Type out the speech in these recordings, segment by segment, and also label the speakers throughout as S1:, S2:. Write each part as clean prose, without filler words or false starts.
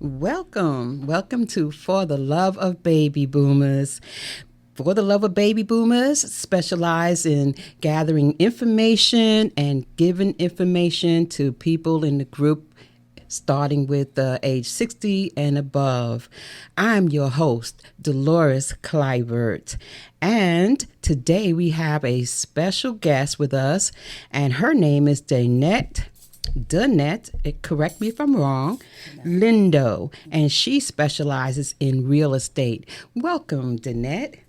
S1: Welcome to For the Love of Baby Boomers. For the Love of Baby Boomers specialize in gathering information and giving information to people in the group starting with age 60 and above. I'm your host, Dolores Clivert, and today we have a special guest with us, and her name is Danette, correct me if I'm wrong, Lindo, and she specializes in real estate. Welcome, Danette.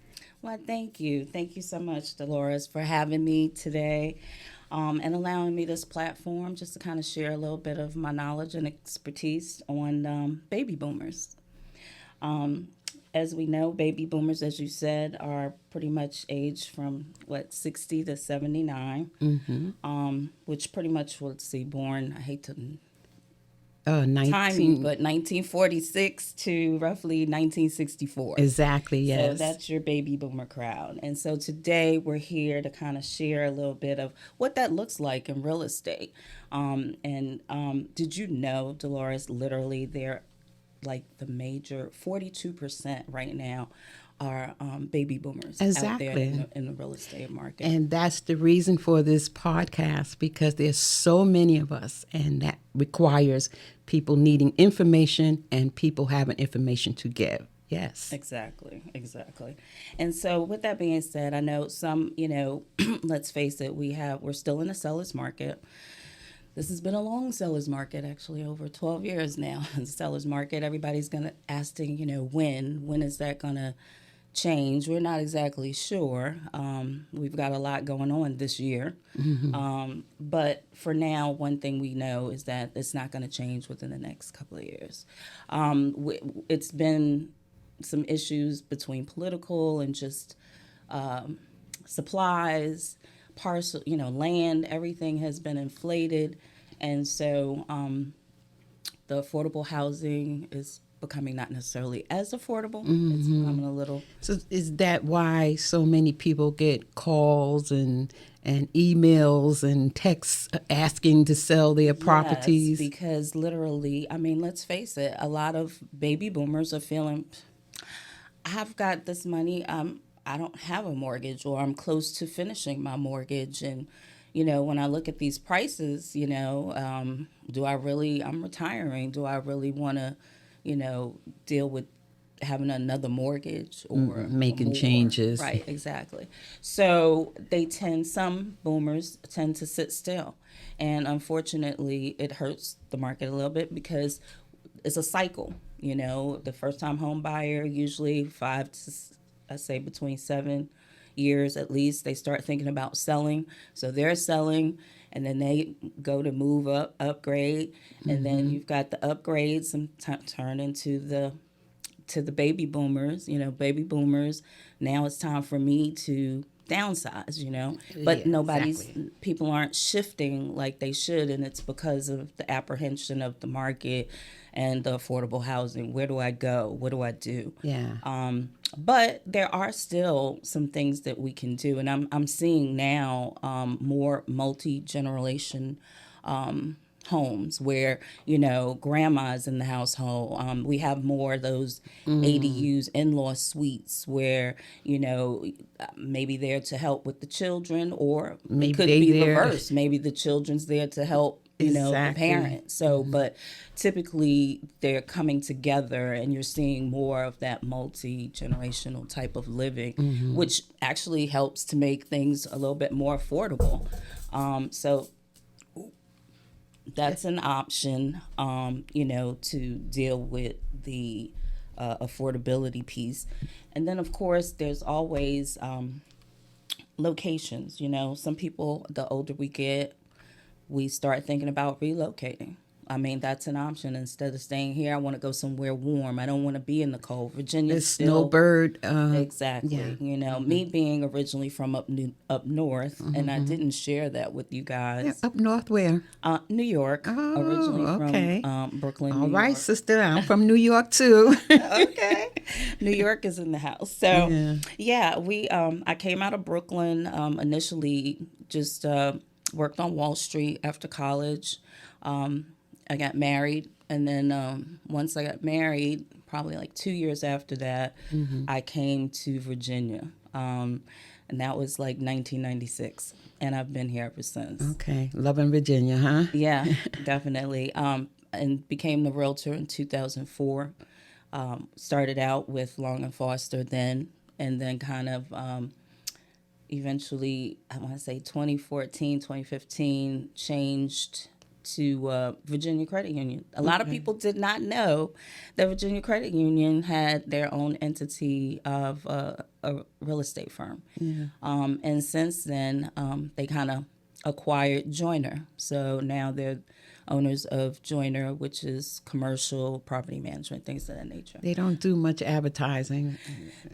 S2: Well, thank you. Thank you so much, Dolores, for having me today and allowing me this platform just to kind of share a little bit of my knowledge and expertise on baby boomers. Um, as we know, baby boomers, as you said, are pretty much aged from 60 to 79, which pretty much would see born, I hate to timing,
S1: 19.
S2: but 1946 to roughly 1964.
S1: Exactly,
S2: So
S1: yes.
S2: that's your baby boomer crowd. And so today we're here to kind of share a little bit of what that looks like in real estate. Did you know, Dolores, literally they're like the major 42% right now are baby boomers out there
S1: Exactly.
S2: in the real estate market.
S1: And that's the reason for this podcast, because there's so many of us, and that requires people needing information and people having information to give. Yes.
S2: Exactly. And so with that being said, I know some, let's face it, we're still in a seller's market. This has been a long seller's market, actually, over 12 years now. The seller's market, everybody's going to asking, when is that going to change? We're not exactly sure. We've got a lot going on this year. But for now, one thing we know is that it's not going to change within the next couple of years. It's been some issues between political and just supplies, parcel, land, everything has been inflated. And so the affordable housing is becoming not necessarily as affordable. It's becoming a little.
S1: So is that why so many people get calls and emails and texts asking to sell their properties?
S2: Yes, because literally, I mean, let's face it, a lot of baby boomers are feeling, I've got this money, I don't have a mortgage, or I'm close to finishing my mortgage. And, when I look at these prices, I'm retiring. Do I really want to, deal with having another mortgage or
S1: Making
S2: more?
S1: changes.
S2: Right, exactly. So some boomers tend to sit still. And unfortunately, it hurts the market a little bit because it's a cycle. The first time home buyer, usually I say between 7 years at least, they start thinking about selling. So they're selling, and then they go to move up, upgrade, and then you've got the upgrades and turn into the baby boomers. Baby boomers. Now it's time for me to downsize. But people aren't shifting like they should, and it's because of the apprehension of the market and the affordable housing. Where do I go? What do I do?
S1: Yeah.
S2: But there are still some things that we can do, and I'm seeing now more multi-generation homes where grandma's in the household. We have more of those ADUs, in-law suites, where maybe they're to help with the children, or
S1: Maybe
S2: it could
S1: they
S2: be
S1: there.
S2: reversed. Maybe the children's there to help the
S1: Exactly.
S2: parents. So, but typically they're coming together, and you're seeing more of that multi-generational type of living, which actually helps to make things a little bit more affordable. So that's an option, to deal with the affordability piece. And then, of course, there's always locations. Some people, the older we get, we start thinking about relocating. I mean, that's an option. Instead of staying here, I want to go somewhere warm. I don't want to be in the cold. Virginia
S1: The
S2: still.
S1: snowbird.
S2: Exactly.
S1: Yeah.
S2: Me being originally from up north, and I didn't share that with you
S1: Yeah,
S2: guys.
S1: up north where?
S2: New York.
S1: Oh,
S2: Originally
S1: okay.
S2: from Brooklyn,
S1: All
S2: New
S1: right,
S2: York.
S1: sister. I'm from New York too.
S2: Okay. New York is in the house. So,
S1: Yeah.
S2: we I came out of Brooklyn initially, just worked on Wall Street after college. I got married And then once I got married, probably like 2 years after that, I came to Virginia. And that was like 1996. And I've been here ever since.
S1: Okay. Loving Virginia, huh?
S2: Yeah, definitely. And became the realtor in 2004. Started out with Long and Foster then, and then kind of eventually, I want to say 2014, 2015, changed to Virginia Credit Union. A lot of people did not know that Virginia Credit Union had their own entity of a real estate firm.
S1: Yeah.
S2: And since then, they kind of acquired Joyner. So now they're owners of Joyner, which is commercial property management, things of that nature.
S1: They don't do much advertising.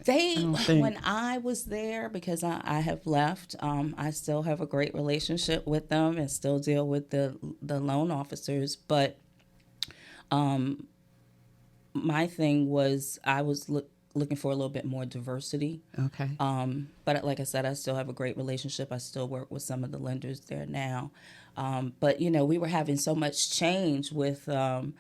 S2: When I was there, because I have left, I still have a great relationship with them and still deal with the loan officers. But my thing was I was looking for a little bit more diversity.
S1: Okay.
S2: But like I said, I still have a great relationship. I still work with some of the lenders there now. But, we were having so much change with the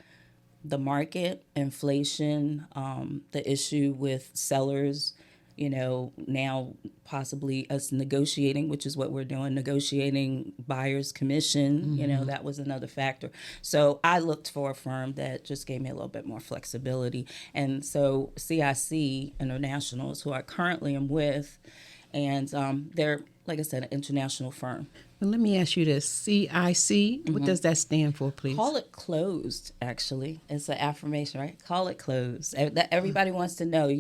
S2: market, inflation, the issue with sellers, now possibly us negotiating, which is what we're doing, negotiating buyer's commission, that was another factor. So I looked for a firm that just gave me a little bit more flexibility. And so CIC International is who I currently am with, and they're, like I said, an international firm.
S1: Well, let me ask you this. CIC, what does that stand for, please?
S2: Call it closed, actually. It's an affirmation, right? Call it closed. Everybody wants to know,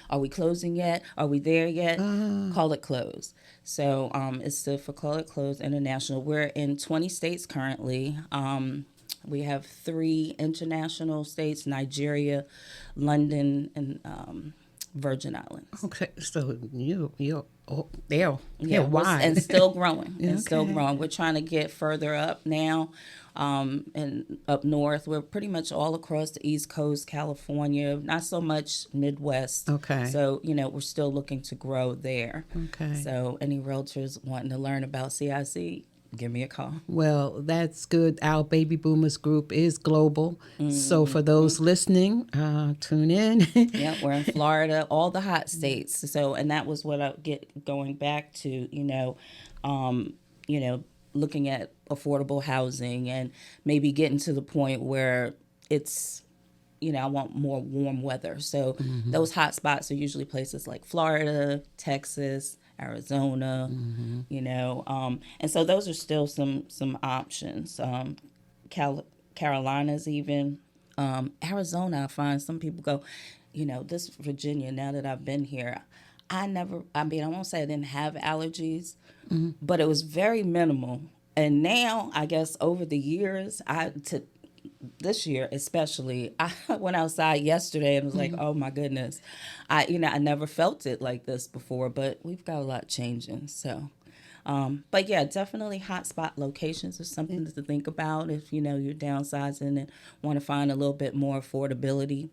S2: are we closing yet? Are we there yet? Call it closed. So it stood for Call It Closed International. We're in 20 states currently. We have 3 international states, Nigeria, London, and Virgin Islands.
S1: Okay, so they're wide.
S2: And still growing.
S1: Okay.
S2: Still growing. We're trying to get further up now, and up north. We're pretty much all across the East Coast, California, not so much Midwest.
S1: Okay.
S2: So, we're still looking to grow there.
S1: Okay.
S2: So any realtors wanting to learn about CIC, give me a call.
S1: Well, that's good. Our Baby Boomers group is global. So for those listening, tune in.
S2: Yeah, we're in Florida, all the hot states. So, and that was what I get going back to, looking at affordable housing and maybe getting to the point where it's, I want more warm weather. So those hot spots are usually places like Florida, Texas, Arizona, and so those are still some options. Carolinas even. Arizona, I find some people go, this Virginia, now that I've been here, I won't say I didn't have allergies, but it was very minimal. And now, I guess over the years, this year especially, I went outside yesterday and was like, oh my goodness, I never felt it like this before, but we've got a lot changing. So, but yeah, definitely hotspot locations are something to think about if, you're downsizing and want to find a little bit more affordability.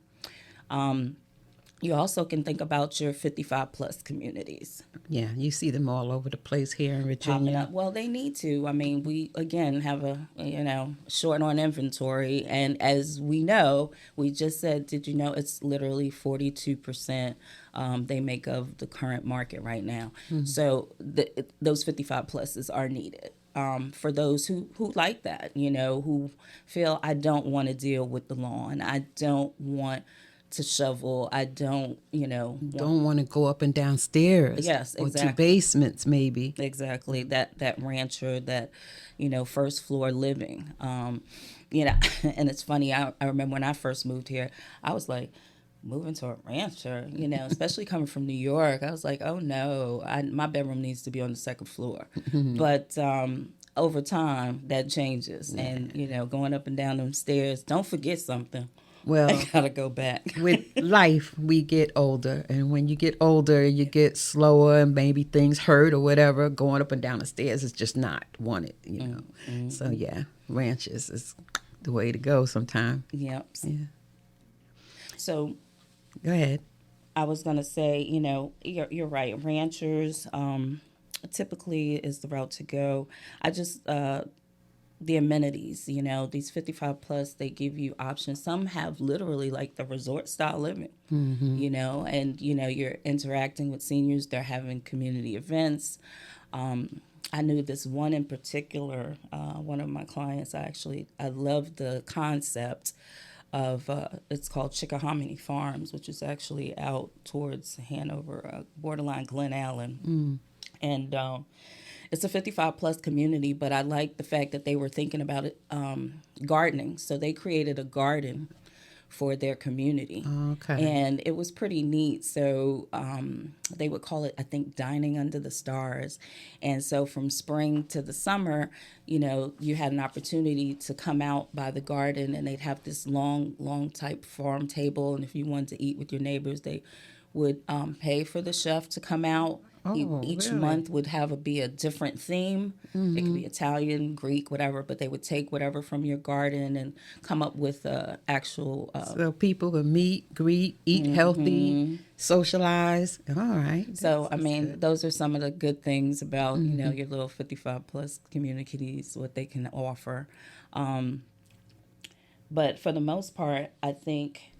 S2: You also can think about your 55 plus communities.
S1: Yeah, you see them all over the place here in Virginia.
S2: Well, they need to. I mean, we, again, have a, short on inventory. And as we know, we just said, did you know it's literally 42% they make of the current market right now. So those 55 pluses are needed. For those who like that, who feel I don't want to deal with the lawn. I don't want to shovel. I don't,
S1: don't want to go up and down stairs.
S2: Yes, exactly.
S1: Or to basements, maybe.
S2: Exactly. That rancher, that, first floor living. And it's funny. I remember when I first moved here, I was like, moving to a rancher, especially coming from New York. I was like, oh no, my bedroom needs to be on the second floor. But over time, that changes. And, going up and down them stairs, don't forget something.
S1: Well,
S2: I gotta go back.
S1: With life, we get older, and when you get older, you get slower, and maybe things hurt or whatever. Going up and down the stairs is just not wanted, So yeah, ranches is the way to go sometimes.
S2: Yep.
S1: Yeah.
S2: So,
S1: go ahead.
S2: I was gonna say, you're right. Ranchers typically is the route to go. I just the amenities, these 55 plus, they give you options. Some have literally like the resort style living, and, you're interacting with seniors. They're having community events. I knew this one in particular, one of my clients, I love the concept of, it's called Chickahominy Farms, which is actually out towards Hanover, borderline Glen Allen. And it's a 55 plus community, but I like the fact that they were thinking about it, gardening. So they created a garden for their community.
S1: Okay.
S2: And it was pretty neat. So they would call it, I think, Dining Under the Stars. And so from spring to the summer, you had an opportunity to come out by the garden, and they'd have this long type farm table. And if you wanted to eat with your neighbors, they would pay for the chef to come out. Each
S1: really?
S2: month would be a different theme. It could be Italian, Greek, whatever, but they would take whatever from your garden and come up with actual.
S1: So people can meet, greet, eat healthy, socialize. All right.
S2: So, those are some of the good things about, your little 55 plus communities, what they can offer. But for the most part, I think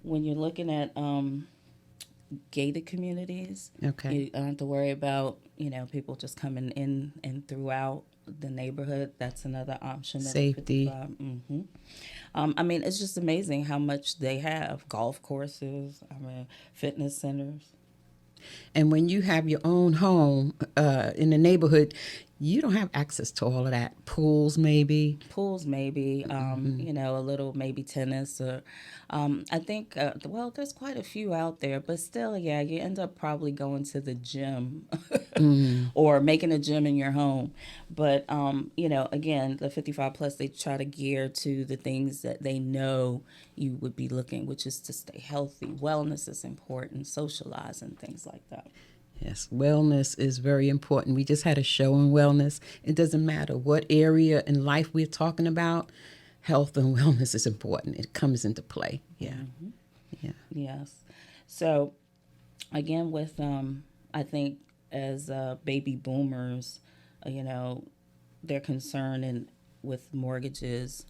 S2: when you're looking at gated communities,
S1: Okay.
S2: you don't have to worry about, people just coming in and throughout the neighborhood. That's another option.
S1: Safety.
S2: It's just amazing how much they have. Golf courses, fitness centers.
S1: And when you have your own home in the neighborhood, you don't have access to all of that. Pools, maybe.
S2: A little maybe tennis. Or I think, there's quite a few out there, but still, yeah, you end up probably going to the gym or making a gym in your home. But, again, the 55 plus, they try to gear to the things that they know you would be looking, which is to stay healthy. Wellness is important, socializing, things like that.
S1: Yes, wellness is very important. We just had a show on wellness. It doesn't matter what area in life we're talking about, health and wellness is important. It comes into play. Yeah.
S2: Mm-hmm.
S1: Yeah.
S2: Yes. So, again, with, I think as baby boomers, they're concerned with mortgages.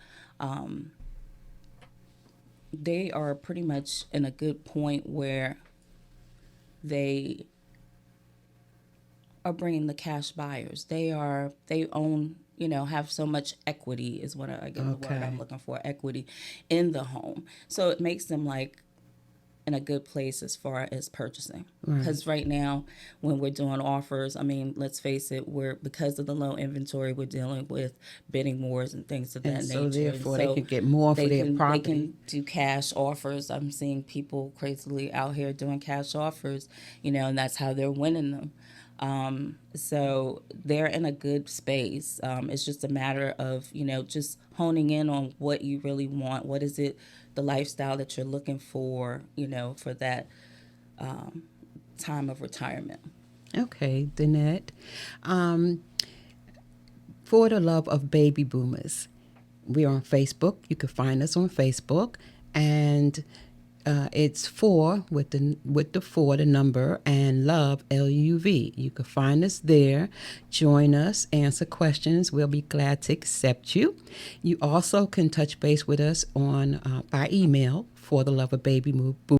S2: They are pretty much in a good point where they are bringing the cash buyers. They own, have so much equity is what I get the word I'm looking for, equity in the home. So it makes them like in a good place as far as purchasing. Because right now, when we're doing offers, let's face it, because of the low inventory, we're dealing with bidding wars and things of that nature.
S1: So therefore, they can get more for their property.
S2: They can do cash offers. I'm seeing people crazily out here doing cash offers, and that's how they're winning them. So they're in a good space. It's just a matter of, just honing in on what you really want. What is it, the lifestyle that you're looking for, for that time of retirement.
S1: Okay, Danette. For the love of baby boomers, we're on Facebook. You can find us on Facebook. And it's 4 with the 4, the number, and love, LUV. You can find us there. Join us, answer questions. We'll be glad to accept you. You also can touch base with us on by email, for the love of baby boomers